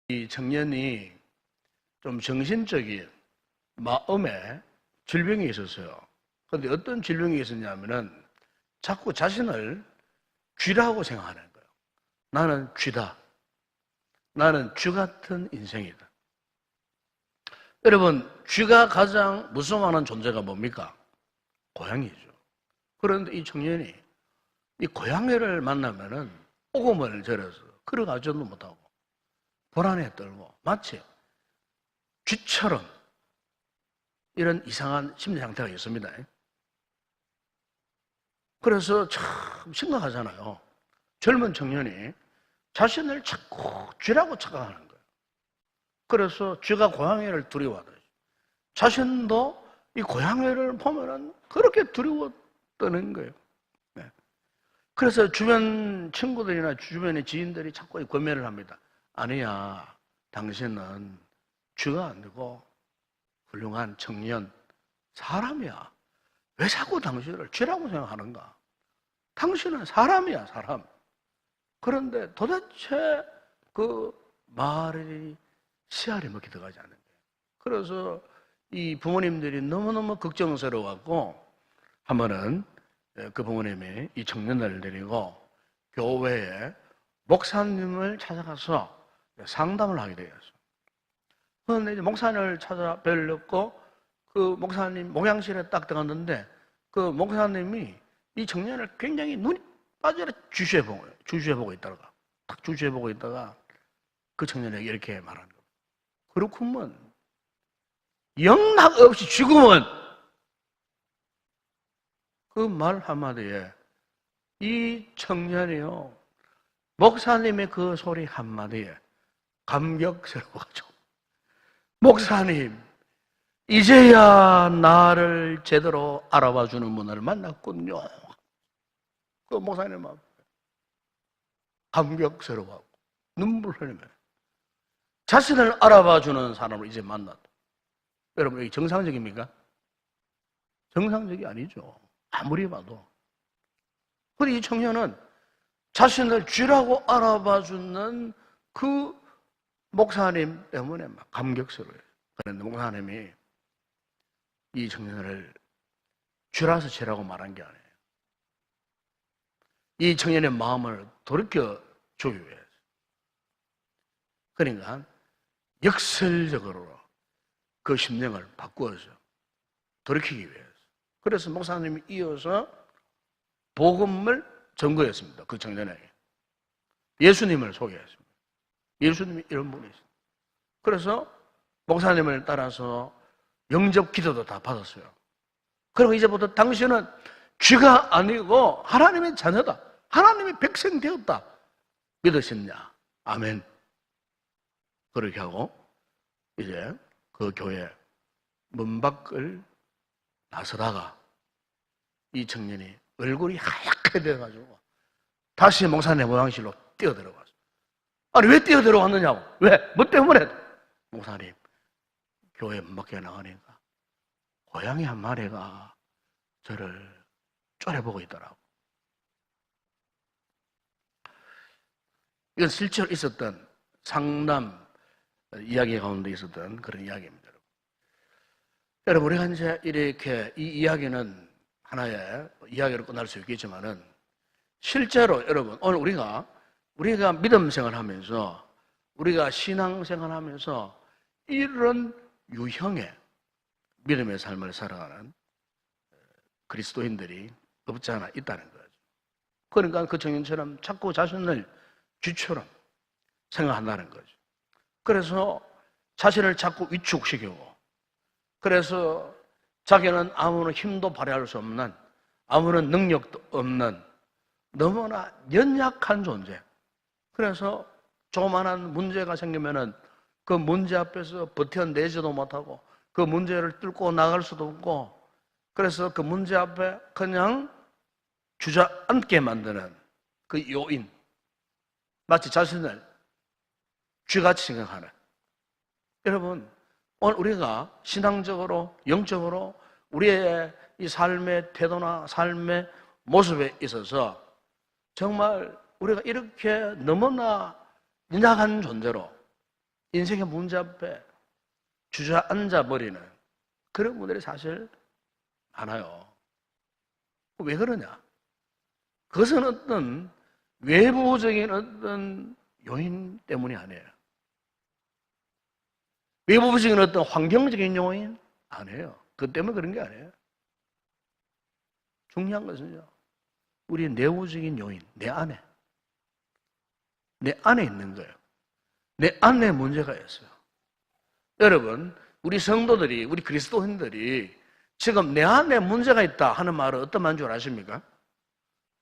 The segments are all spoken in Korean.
이 청년이 좀 정신적인 마음에 질병이 있었어요. 그런데 어떤 질병이 있었냐면은 자꾸 자신을 쥐라고 생각하는 거예요. 나는 쥐다. 나는 쥐 같은 인생이다. 여러분, 쥐가 가장 무서워하는 존재가 뭡니까? 고양이죠. 그런데 이 청년이 이 고양이를 만나면은 오금을 절여서 걸어가지도 못하고 불안에 떨고 마치 쥐처럼 이런 이상한 심리 상태가 있습니다. 그래서 참 심각하잖아요. 젊은 청년이 자신을 자꾸 쥐라고 착각하는 거예요. 그래서 쥐가 고양이를 두려워하듯이 자신도 이 고양이를 보면은 그렇게 두려워 떠는 거예요. 네. 그래서 주변 친구들이나 주변의 지인들이 자꾸 권면을 합니다. 아니야, 당신은 쥐가 아니고 훌륭한 청년, 사람이야. 왜 자꾸 당신을 쥐라고 생각하는가? 당신은 사람이야, 사람. 그런데 도대체 그 말이 씨알이 먹히 들어가지 않는 거예요. 그래서 이 부모님들이 너무너무 걱정스러워갖고 한 번은 그 부모님이 이 청년을 데리고 교회에 목사님을 찾아가서 상담을 하게 되었어요. 그런데 이제 목사님을 찾아뵈려고 그 목사님 목양실에 딱 들어갔는데 그 목사님이 이 청년을 굉장히 눈이 빠져라 주시해보고 있다가 딱 주시해보고 있다가 그 청년에게 이렇게 말하는 거예요. 그렇구먼 영락 없이 죽으면 그 말 한마디에 이 청년이요 목사님의 그 소리 한마디에 감격스러워가지고 목사님 이제야 나를 제대로 알아봐주는 분을 만났군요. 그 목사님 앞에 감격스러워하고 눈물 흘리며 자신을 알아봐주는 사람을 이제 만났다. 여러분 이게 정상적입니까? 정상적이 아니죠. 아무리 봐도. 그런데 이 청년은 자신을 쥐라고 알아봐주는 그 목사님 때문에 막 감격스러워요. 그런데 목사님이 이 청년을 쥐라서 쥐라고 말한 게 아니에요. 이 청년의 마음을 돌이켜주기 위해서. 그러니까 역설적으로 그 심령을 바꾸어서 돌이키기 위해서. 그래서 목사님이 이어서 복음을 전거했습니다. 그 청년에게. 예수님을 소개했습니다. 예수님이 이런 분이 있습니다. 그래서 목사님을 따라서 영접 기도도 다 받았어요. 그리고 이제부터 당신은 쥐가 아니고 하나님의 자녀다. 하나님의 백성 되었다. 믿으셨냐? 아멘. 그렇게 하고 이제 그 교회 문 밖을 나서다가 이 청년이 얼굴이 하얗게 돼가지고 다시 목사님 모양실로 뛰어들어갔어. 아니 왜 뛰어들어왔느냐고. 왜? 뭐 때문에? 목사님 교회 문 밖에 나가니까 고양이 한 마리가 저를 쫄아보고 있더라고. 이건 실제로 있었던 상담 이야기 가운데 있었던 그런 이야기입니다. 여러분, 우리가 이제 이렇게 이 이야기는 하나의 이야기로 끝날 수 있겠지만은 실제로 여러분, 오늘 우리가 믿음 생활하면서 우리가 신앙 생활하면서 이런 유형의 믿음의 삶을 살아가는 그리스도인들이 없지 않아 있다는 거죠. 그러니까 그 청년처럼 자꾸 자신을 쥐처럼 생각한다는 거죠. 그래서 자신을 자꾸 위축시키고 그래서 자기는 아무런 힘도 발휘할 수 없는 아무런 능력도 없는 너무나 연약한 존재. 그래서 조그만한 문제가 생기면은 그 문제 앞에서 버텨내지도 못하고 그 문제를 뚫고 나갈 수도 없고 그래서 그 문제 앞에 그냥 주저앉게 만드는 그 요인. 마치 자신을 쥐같이 생각하는. 여러분, 오늘 우리가 신앙적으로, 영적으로 우리의 이 삶의 태도나 삶의 모습에 있어서 정말 우리가 이렇게 너무나 연약한 존재로 인생의 문제 앞에 주저앉아 버리는 그런 분들이 사실 많아요. 왜 그러냐? 그것은 어떤 외부적인 어떤 요인 때문이 아니에요. 외부적인 어떤 환경적인 요인 아니에요. 그것 때문에 그런 게 아니에요. 중요한 것은요, 우리 내부적인 요인, 내 안에 있는 거예요. 내 안에 문제가 있어요. 여러분, 우리 성도들이, 우리 그리스도인들이 지금 내 안에 문제가 있다 하는 말은 어떤 말인 줄 아십니까?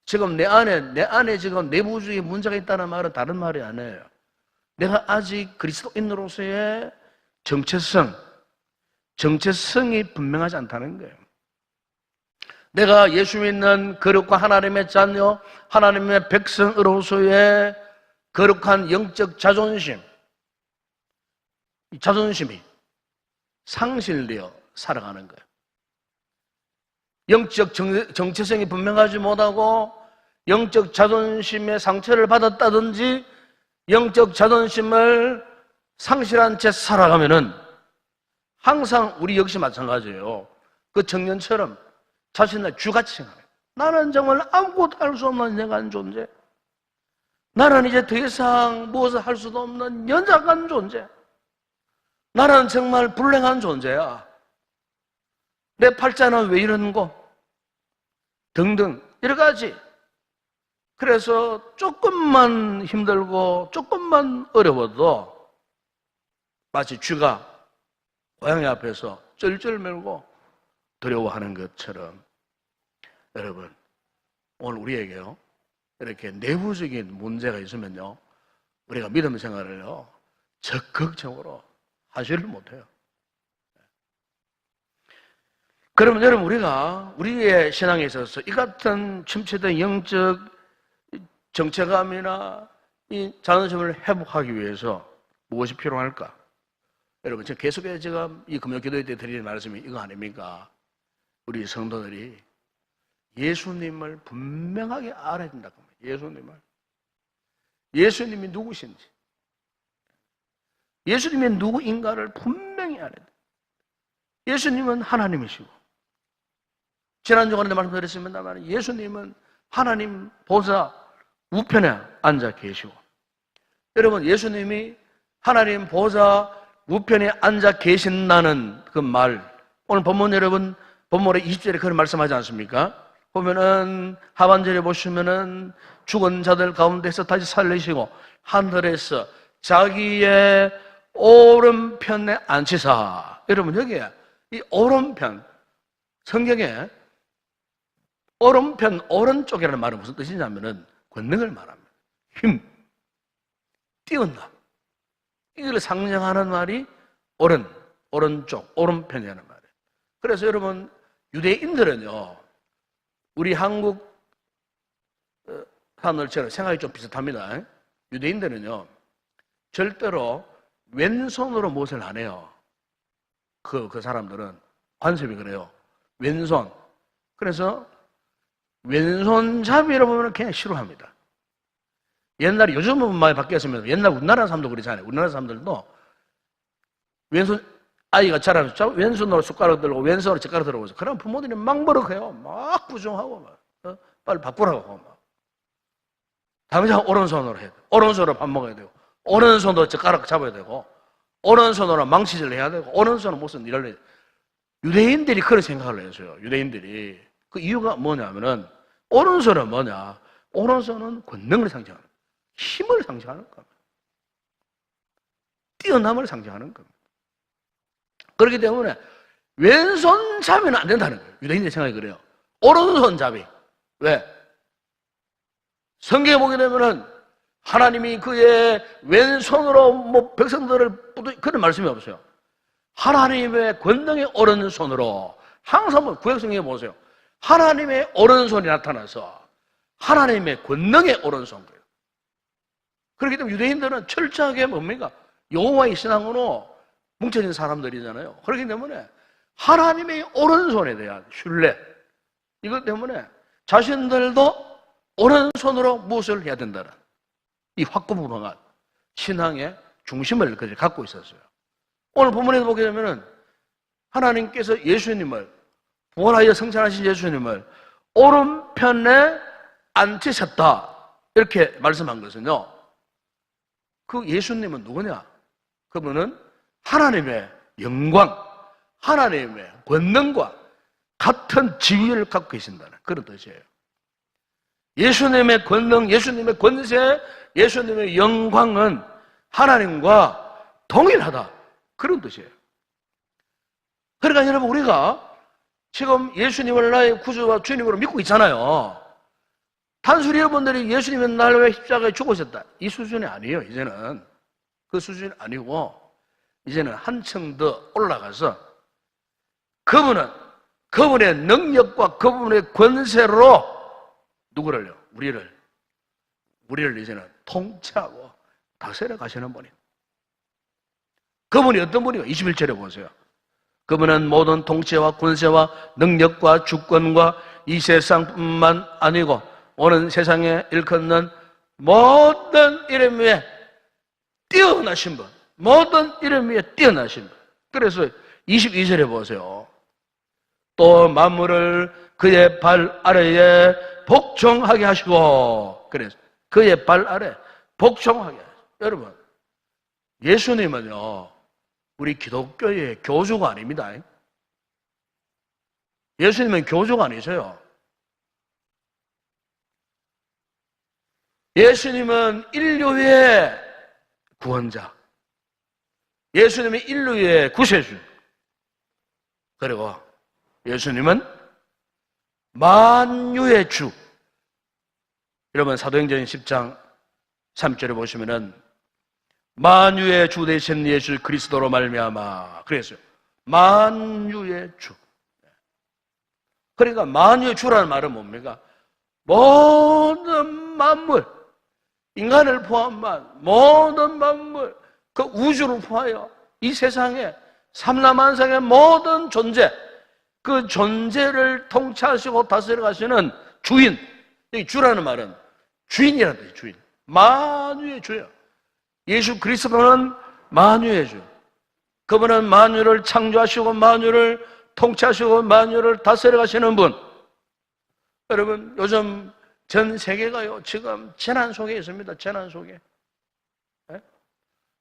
지금 내 안에 지금 내부적인 문제가 있다는 말은 다른 말이 아니에요. 내가 아직 그리스도인으로서의 정체성이 분명하지 않다는 거예요. 내가 예수 믿는 거룩한 하나님의 자녀, 하나님의 백성으로서의 거룩한 영적 자존심이 상실되어 살아가는 거예요. 영적 정체성이 분명하지 못하고 영적 자존심의 상처를 받았다든지 영적 자존심을 상실한 채 살아가면은 항상 우리 역시 마찬가지예요. 그 청년처럼 자신을 주같이 생각해요. 나는 정말 아무것도 할 수 없는 연약한 존재. 나는 이제 더 이상 무엇을 할 수도 없는 연약한 존재. 나는 정말 불행한 존재야. 내 팔자는 왜 이러는 거? 등등 여러 가지. 그래서 조금만 힘들고 조금만 어려워도 마치 쥐가 고양이 앞에서 쩔쩔 mel고 두려워하는 것처럼 여러분, 오늘 우리에게요, 이렇게 내부적인 문제가 있으면요, 우리가 믿음 생활을요 적극적으로 하지를 못해요. 그러면 여러분, 우리가 우리의 신앙에 있어서 이 같은 침체된 영적 정체감이나 이 자존심을 회복하기 위해서 무엇이 필요할까? 여러분, 제가 계속해서 지금 이 금요 기도회 때 드리는 말씀이 이거 아닙니까? 우리 성도들이 예수님을 분명하게 알아야 된다고 합니다. 예수님이 누구신지, 예수님이 누구인가를 분명히 알아야 돼요. 예수님은 하나님이시고, 지난주간에 말씀드렸습니다만 예수님은 하나님 보좌 우편에 앉아 계시고, 여러분, 예수님이 하나님 보좌 우편에 앉아 계신다는 그 말, 오늘 본문 여러분 본문의 20절에 그런 말씀하지 않습니까? 보면은 하반절에 보시면은 죽은 자들 가운데서 다시 살리시고 하늘에서 자기의 오른편에 앉히사. 여러분, 여기에 이 오른편, 성경에 오른편, 오른쪽이라는 말은 무슨 뜻이냐면은 권능을 말합니다. 힘, 뛰어나. 이걸 상징하는 말이 오른쪽, 오른편이라는 말이에요. 그래서 여러분, 유대인들은요, 우리 한국 사람들처럼 생각이 좀 비슷합니다. 유대인들은요, 절대로 왼손으로 무엇을 안 해요. 그 사람들은 관습이 그래요. 왼손. 그래서 왼손잡이를 보면 그냥 싫어합니다. 옛날에, 요즘은 많이 바뀌었으면 옛날 우리나라 사람도 그러잖아요. 우리나라 사람들도 왼손, 아이가 자라서 왼손으로 숟가락 들고 왼손으로 젓가락 들고 있어. 그럼 부모들이 막 버럭해요. 막 부정하고 막 빨리 바꾸라고 하고 막. 당장 오른손으로 해야 돼. 오른손으로 밥 먹어야 되고, 오른손으로 젓가락 잡아야 되고, 오른손으로 망치질 해야 되고, 오른손으로 무슨 일을 해야 돼. 유대인들이 그런 생각을 했어요. 유대인들이. 그 이유가 뭐냐면은, 오른손은 뭐냐? 오른손은 권능을 상징하는 거예요. 힘을 상징하는 겁니다. 뛰어남을 상징하는 겁니다. 그렇기 때문에 왼손잡이는 안 된다는 거예요. 유대인의 생각이 그래요. 오른손잡이. 왜? 성경에 보게 되면은 하나님이 그의 왼손으로 백성들을 그런 말씀이 없어요. 하나님의 권능의 오른손으로 항상 구약성경에 보세요. 하나님의 오른손이 나타나서 하나님의 권능의 오른손 거예요. 그렇기 때문에 유대인들은 철저하게 뭡니까? 여호와의 신앙으로 뭉쳐진 사람들이잖아요. 그렇기 때문에 하나님의 오른손에 대한 신뢰, 이것 때문에 자신들도 오른손으로 무엇을 해야 된다는 이 확고부동한 신앙의 중심을 그렇게 갖고 있었어요. 오늘 본문에도 보게 되면은 하나님께서 예수님을 부활하여 승천하신 예수님을 오른편에 앉히셨다 이렇게 말씀한 것은요, 그 예수님은 누구냐? 그분은 하나님의 영광, 하나님의 권능과 같은 지위를 갖고 계신다는 그런 뜻이에요. 예수님의 권능, 예수님의 권세, 예수님의 영광은 하나님과 동일하다 그런 뜻이에요. 그러니까 여러분, 우리가 지금 예수님을 나의 구주와 주님으로 믿고 있잖아요. 단순히 여러분들이 예수님은 나를 위해 십자가에 죽으셨다 이 수준이 아니에요. 이제는 그 수준이 아니고 이제는 한층 더 올라가서 그분의 능력과 그분의 권세로 누구를요? 우리를 이제는 통치하고 다스려 가시는 분이. 그분이 어떤 분이요? 21절에 보세요. 그분은 모든 통치와 권세와 능력과 주권과 이 세상뿐만 아니고 오는 세상에 일컫는 모든 이름 위에 뛰어나신 분, 모든 이름 위에 뛰어나신 분. 그래서 22절에 보세요. 또 만물을 그의 발 아래에 복종하게 하시고, 그래서 그의 발 아래 복종하게 하시고. 여러분, 예수님은요, 우리 기독교의 교주가 아닙니다. 예수님은 교주가 아니세요. 예수님은 인류의 구원자, 예수님은 인류의 구세주, 그리고 예수님은 만유의 주. 여러분, 사도행전 10장 3절에 보시면은 만유의 주 되신 예수 그리스도로 말미암아 그랬어요. 만유의 주. 그러니까 만유의 주라는 말은 뭡니까? 모든 만물, 인간을 포함한 모든 만물, 그 우주를 포하여 이 세상에 삼라만상의 모든 존재, 그 존재를 통치하시고 다스려 가시는 주인. 이 주라는 말은 주인이라는 뜻이에요. 주인. 만유의 주예요. 예수 그리스도는 만유의 주. 그분은 만유를 창조하시고 만유를 통치하시고 만유를 다스려 가시는 분. 여러분, 요즘 전 세계가요, 지금 재난 속에 있습니다. 재난 속에. 네?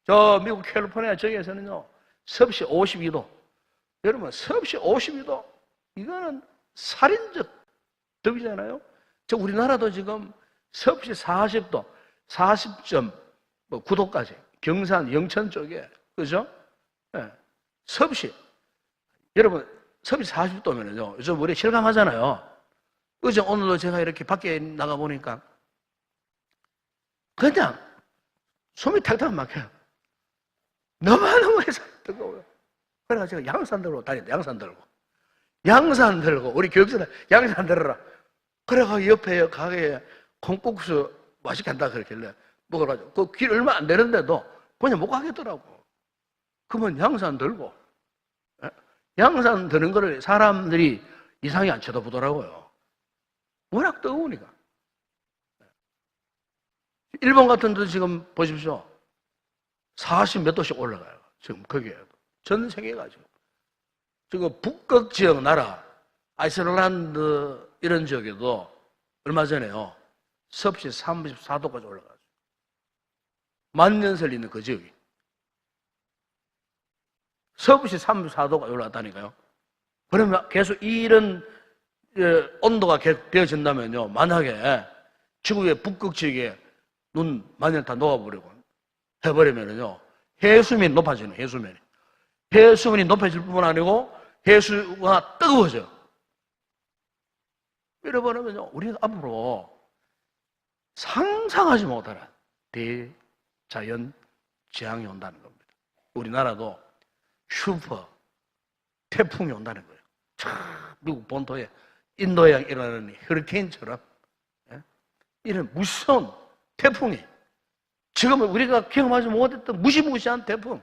저 미국 캘리포니아 지역에서는요, 섭씨 52도. 여러분, 섭씨 52도. 이거는 살인적 더위잖아요. 저 우리나라도 지금 섭씨 40도, 40.9도까지. 경산, 영천 쪽에. 그죠? 네. 섭씨. 여러분, 섭씨 40도면은요, 요즘 우리 실감하잖아요. 어제 오늘도 제가 이렇게 밖에 나가 보니까 그냥 숨이 탁탁 막혀요. 너무너무 해서 뜨거워요. 그래서 제가 양산 들고 다닌다. 양산 들고 우리 교육생들 양산 들어라. 그래가 옆에 가게에 콩국수 맛있게 한다 그랬길래 먹어가지고 그 길 얼마 안 되는데도 그냥 못 가겠더라고. 그러면 양산 들고, 양산 드는 거를 사람들이 이상히 안 쳐다보더라고요. 워낙 뜨거우니까. 일본 같은 데도 지금 보십시오. 40 몇 도씩 올라가요. 지금 거기에. 전 세계가 지금 북극 지역 나라, 아이슬란드 이런 지역에도 얼마 전에요. 섭씨 34도까지 올라가죠. 만년설 있는 그 지역이. 섭씨 34도까지 올라갔다니까요. 그러면 계속 이런 온도가 계속 되어진다면요, 만약에 지구의 북극 지역에 눈 만년 다 녹아버리고 해버리면요, 해수면이 높아지는, 해수면이 높아질 뿐만 아니고 해수가 뜨거워져요. 이러버리면요, 우리가 앞으로 상상하지 못하는 대자연 재앙이 온다는 겁니다. 우리나라도 슈퍼 태풍이 온다는 거예요. 미국 본토에 인도양 일어나는 허리케인처럼, 이런 무서운 태풍이, 지금은 우리가 경험하지 못했던 무시무시한 태풍,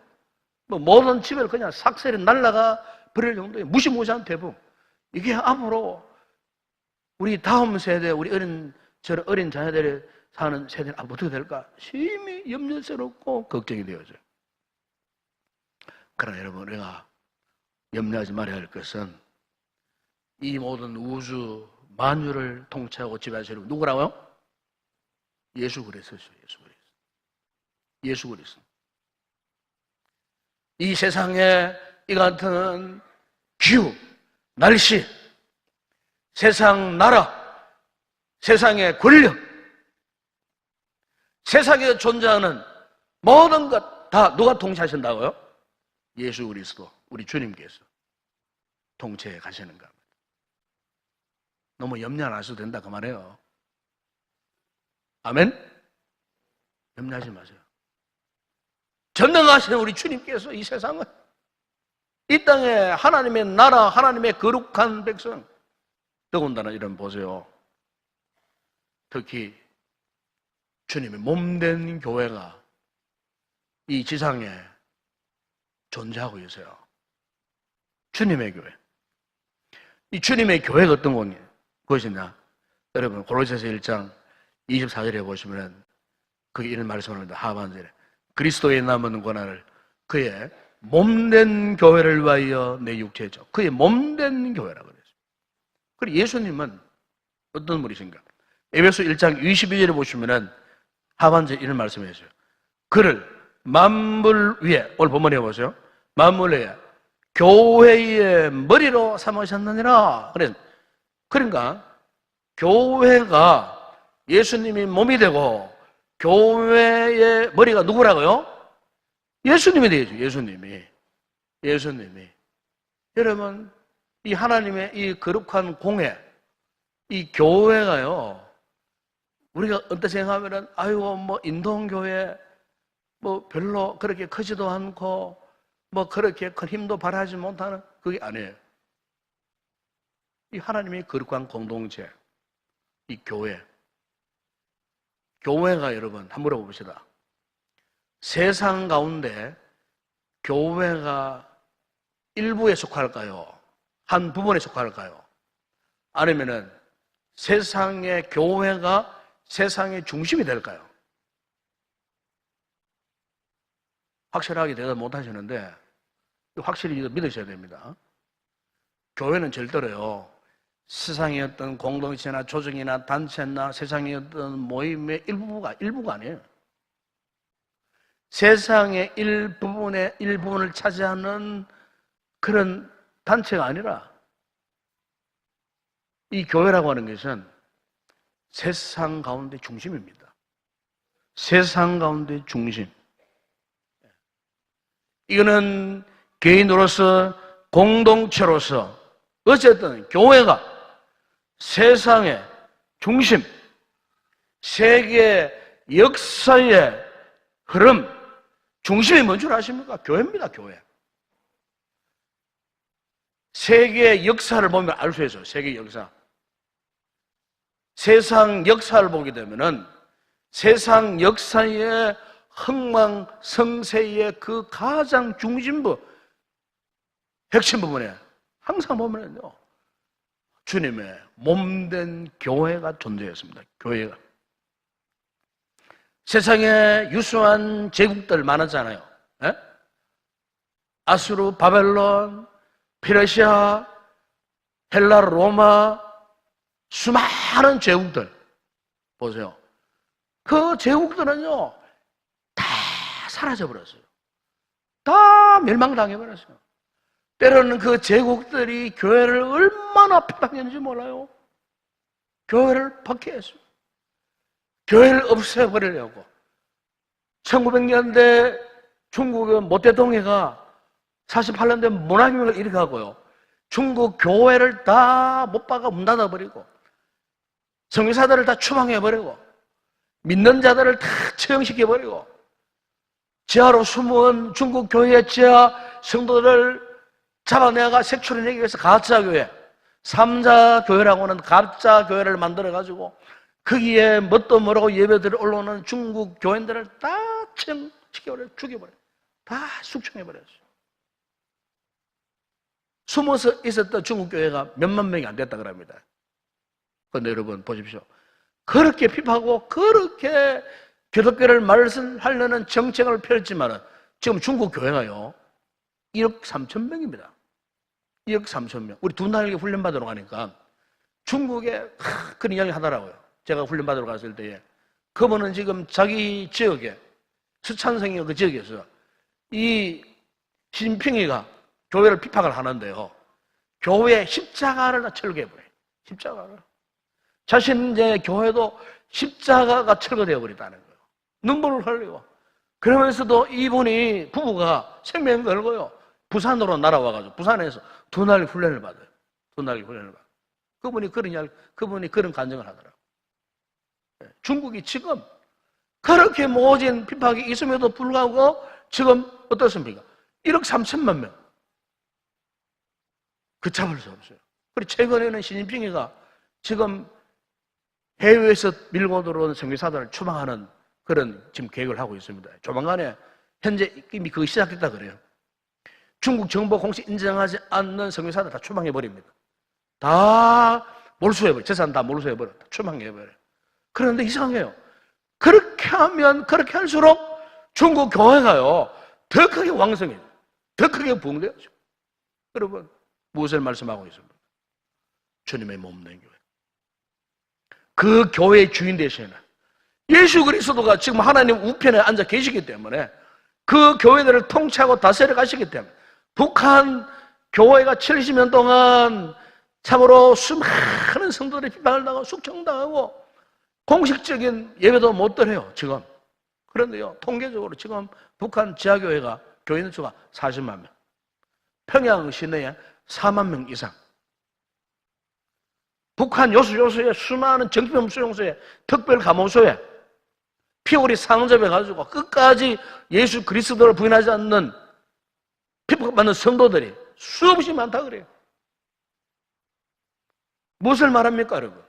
모든 집을 그냥 삭살이 날아가 버릴 정도의 무시무시한 태풍, 이게 앞으로 우리 다음 세대, 우리 어린 자녀들이 사는 세대는 어떻게 될까 심히 염려스럽고 걱정이 되어져요. 그러나 여러분, 우리가 염려하지 말아야 할 것은 이 모든 우주 만유를 통치하고 지배하시는 누구라고요? 예수 그리스도죠. 예수 그리스도. 예수 그리스도. 이 세상에 이 같은 기후, 날씨, 세상 나라, 세상의 권력, 세상에 존재하는 모든 것 다 누가 통치하신다고요? 예수 그리스도, 우리 주님께서 통치해 가시는 겁니다. 너무 염려 안 하셔도 된다 그 말이에요. 아멘? 염려하지 마세요. 전능하신 우리 주님께서 이 세상을, 이 땅에 하나님의 나라, 하나님의 거룩한 백성, 더군다나 이런 보세요. 특히 주님의 몸된 교회가 이 지상에 존재하고 있어요. 주님의 교회. 이 주님의 교회가 어떤 것이냐? 여러분, 골로새서 1장 24절에 보시면 그게 이런 말씀을 합니다. 하반절에 그리스도의 남은 권한을 그의 몸된 교회를 위하여 내 육체죠. 그의 몸된 교회라고 그랬어요. 그리고 예수님은 어떤 분이신가? 에베소 1장 22절에 보시면은 하반절에 이런 말씀을 했어요. 그를 만물 위에, 오늘 본문에 보세요. 만물 위에 교회의 머리로 삼으셨느니라. 그러니까 교회가 예수님이 몸이 되고 교회의 머리가 누구라고요? 예수님이 되죠. 예수님이. 여러분, 이 하나님의 이 거룩한 공회, 이 교회가요, 우리가 어떻게 생각하면은, 아이고, 뭐, 인동교회, 뭐, 별로 그렇게 크지도 않고, 뭐, 그렇게 큰 힘도 발휘하지 못하는, 그게 아니에요. 이 하나님의 거룩한 공동체, 이 교회. 교회가 여러분, 한번 물어봅시다. 세상 가운데 교회가 일부에 속할까요? 한 부분에 속할까요? 아니면은 세상의 교회가 세상의 중심이 될까요? 확실하게 대답 못 하시는데 확실히 믿으셔야 됩니다. 교회는 절대로요, 세상의 어떤 공동체나 조직이나 단체나 세상의 어떤 모임의 일부가 아니에요. 세상의 일부분을 차지하는 그런 단체가 아니라 이 교회라고 하는 것은 세상 가운데 중심입니다. 세상 가운데 중심. 이거는 개인으로서, 공동체로서, 어쨌든 교회가 세상의 중심, 세계 역사의 흐름, 중심이 뭔 줄 아십니까? 교회입니다, 교회. 세계 역사를 보면 알 수 있어요, 세계 역사. 세상 역사를 보게 되면은 세상 역사의 흥망성쇠의 그 가장 중심부, 핵심 부분에 항상 보면은요, 주님의 몸된 교회가 존재했습니다. 교회가. 세상에 유수한 제국들 많았잖아요. 에? 아수르, 바벨론, 페르시아, 헬라, 로마, 수많은 제국들 보세요. 그 제국들은요 다 사라져버렸어요. 다 멸망당해버렸어요. 때로는 그 제국들이 교회를 얼마나 핍박했는지 몰라요. 교회를 박해했어요. 교회를 없애버리려고 1900년대 중국의 모태동해가 48년대 문화혁명을 일으켜고요, 중국 교회를 다 못 박아 문 닫아버리고 성교사들을 다 추방해버리고 믿는 자들을 다 처형시켜버리고 지하로 숨은 중국 교회의 지하 성도들을 잡아내가 색출해내기 위해서 가짜교회, 삼자교회라고 하는 가짜교회를 만들어가지고 거기에 뭣도 모르고 예배들을 올라오는 중국 교인들을 다 처형시켜버려요. 죽여버려요. 다 숙청해버렸어요. 숨어서 있었던 중국 교회가 몇만 명이 안 됐다 그럽니다. 그런데 여러분 보십시오. 그렇게 핍하고 그렇게 기독교를 말씀하려는 정책을 펼치지만 지금 중국 교회가요, 1억 3천 명입니다. 1억 3천 명. 우리 두 날개 훈련받으러 가니까 중국에 그런 이야기 하더라고요. 제가 훈련받으러 갔을 때에. 그분은 지금 자기 지역에, 스촨성이 그 지역에서 이 시진핑이가 교회를 비판을 하는데요. 교회 십자가를 다 철거해버려요. 십자가를. 자신 이제 교회도 십자가가 철거되어 버렸다는 거예요. 눈물을 흘리고. 그러면서도 이분이 부부가 생명 걸고요. 부산으로 날아와가지고 부산에서 두 날 훈련을 받아요. 두 날 훈련을 받아요. 그분이 그런 간증을 하더라고요. 중국이 지금 그렇게 모진 핍박이 있음에도 불구하고 지금 어떻습니까? 1억 3천만 명. 걷잡을 수 없어요. 그리고 최근에는 시진핑이가 지금 해외에서 밀고 들어온 선교사들을 추방하는 그런 지금 계획을 하고 있습니다. 조만간에 현재 이미 그거 시작했다 그래요. 중국 정부 공식 인정하지 않는 선교사들 다 추방해버립니다. 다 몰수해버려요. 재산 다 몰수해버려요. 다 추방해버려요. 그런데 이상해요. 그렇게 하면 그렇게 할수록 중국 교회가요 더 크게 왕성해요. 더 크게 부흥되어죠. 여러분 무엇을 말씀하고 있습니까? 주님의 몸된 교회. 그 교회의 주인 되시는 예수 그리스도가 지금 하나님 우편에 앉아 계시기 때문에 그 교회들을 통치하고 다스려 가시기 때문에 북한 교회가 70년 동안 참으로 수많은 성도들이 비방을 당하고 숙청당하고 공식적인 예배도 못 드려요 지금. 그런데요 통계적으로 지금 북한 지하교회가 교인 수가 40만 명, 평양 시내에 4만 명 이상, 북한 요수요수에 수많은 정치범 수용소에 특별 감옥소에 피골이 상접해가지고 끝까지 예수 그리스도를 부인하지 않는 핍박받는 성도들이 수없이 많다 그래요. 무엇을 말합니까 여러분?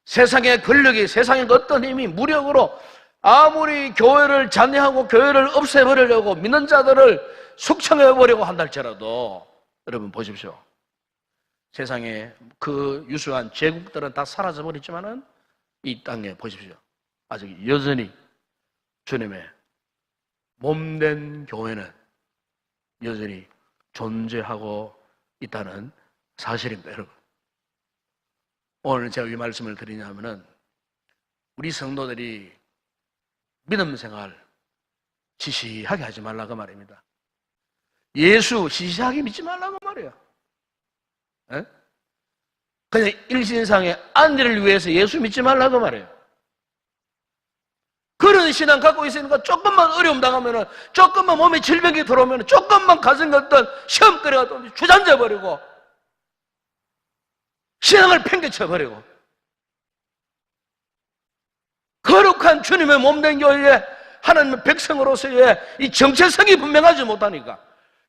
세상의 권력이, 세상의 어떤 힘이 무력으로 아무리 교회를 잔해하고 교회를 없애버리려고 믿는 자들을 숙청해버리고 한다 할지라도 여러분 보십시오. 세상에 그 유수한 제국들은 다 사라져버렸지만은 이 땅에 보십시오. 아직 여전히 주님의 몸된 교회는 여전히 존재하고 있다는 사실입니다, 여러분. 오늘 제가 이 말씀을 드리냐면은 우리 성도들이 믿음 생활 지시하게 하지 말라고 말입니다. 예수 지시하게 믿지 말라고 말이에요. 에? 그냥 일신상의 안리를 위해서 예수 믿지 말라고 말이에요. 그런 신앙 갖고 있으니까 조금만 어려움 당하면은, 조금만 몸에 질병이 들어오면은, 조금만 가슴 같던 시험거리가 또 주저앉아 버리고 신앙을 팽개쳐 버리고 거룩한 주님의 몸된 교회에 하나님의 백성으로서의 이 정체성이 분명하지 못하니까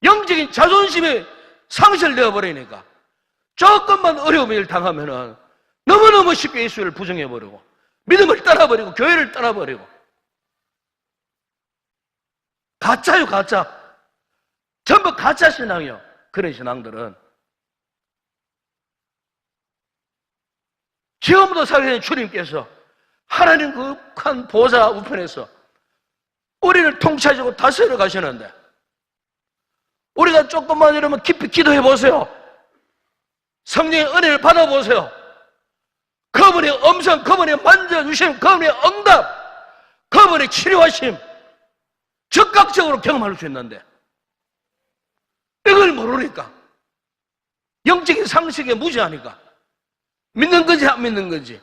영적인 자존심이 상실되어 버리니까 조금만 어려움을 당하면은 너무너무 쉽게 예수를 부정해버리고 믿음을 떠나버리고 교회를 떠나버리고 가짜요 가짜. 전부 가짜 신앙이요. 그런 신앙들은 지금도 살아계신 주님께서 하나님 극한 보좌 우편에서 우리를 통치하시고 다스려 가시는데 우리가 조금만 이러면 깊이 기도해 보세요. 성령의 은혜를 받아보세요. 그분의 음성, 그분의 만져주심, 그분의 응답, 그분의 치료하심 즉각적으로 경험할 수 있는데 이걸 모르니까 영적인 상식에 무지하니까 믿는 건지 안 믿는 건지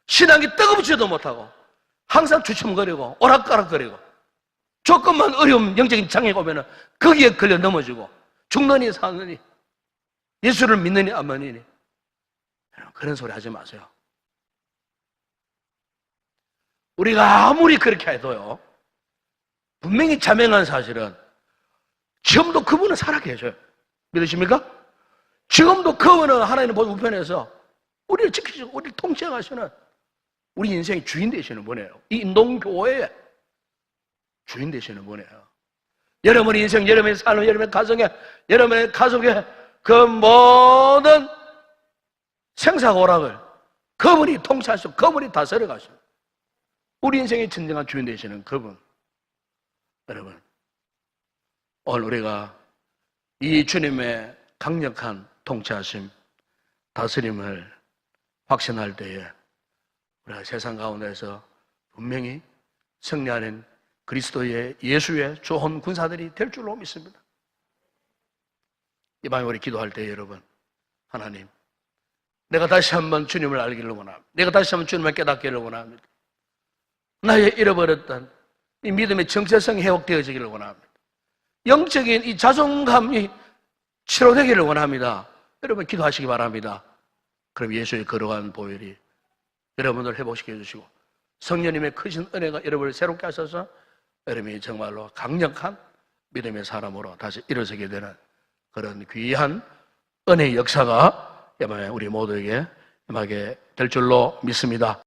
신앙이 뜨겁지도 못하고 항상 주춤거리고 오락가락거리고 조금만 어려운 영적인 장애가 오면 거기에 걸려 넘어지고 죽느니 사느니 예수를 믿느니 안 믿느니 그런 소리 하지 마세요. 우리가 아무리 그렇게 해도요 분명히 자명한 사실은 지금도 그분은 살아계셔요. 믿으십니까? 지금도 그분은 하나님의 우편에서 우리를 지키시고 우리를 통치해 가시는 우리 인생의 주인 되시는 분이에요. 이 인동교회의 주인 되시는 분이에요. 여러분의 인생, 여러분의 삶, 여러분의 가정에, 여러분의 가족에 그 모든 생사고락을 그분이 통치하시고 그분이 다스려 가시고 우리 인생의 진정한 주인 되시는 그분. 여러분 오늘 우리가 이 주님의 강력한 통치하심, 다스림을 확신할 때에 우리가 세상 가운데서 분명히 승리하는 그리스도의 예수의 좋은 군사들이 될 줄로 믿습니다. 이 밤에 우리 기도할 때 여러분, 하나님, 내가 다시 한번 주님을 알기를 원합니다. 내가 다시 한번 주님을 깨닫기를 원합니다. 나의 잃어버렸던 이 믿음의 정체성이 회복되어지기를 원합니다. 영적인 이 자존감이 치료되기를 원합니다. 여러분 기도하시기 바랍니다. 그럼 예수의 거룩한 보혈이 여러분을 회복시켜 주시고 성령님의 크신 은혜가 여러분을 새롭게 하셔서 여러분이 정말로 강력한 믿음의 사람으로 다시 일어서게 되는 그런 귀한 은혜의 역사가 우리 모두에게 임하게 될 줄로 믿습니다.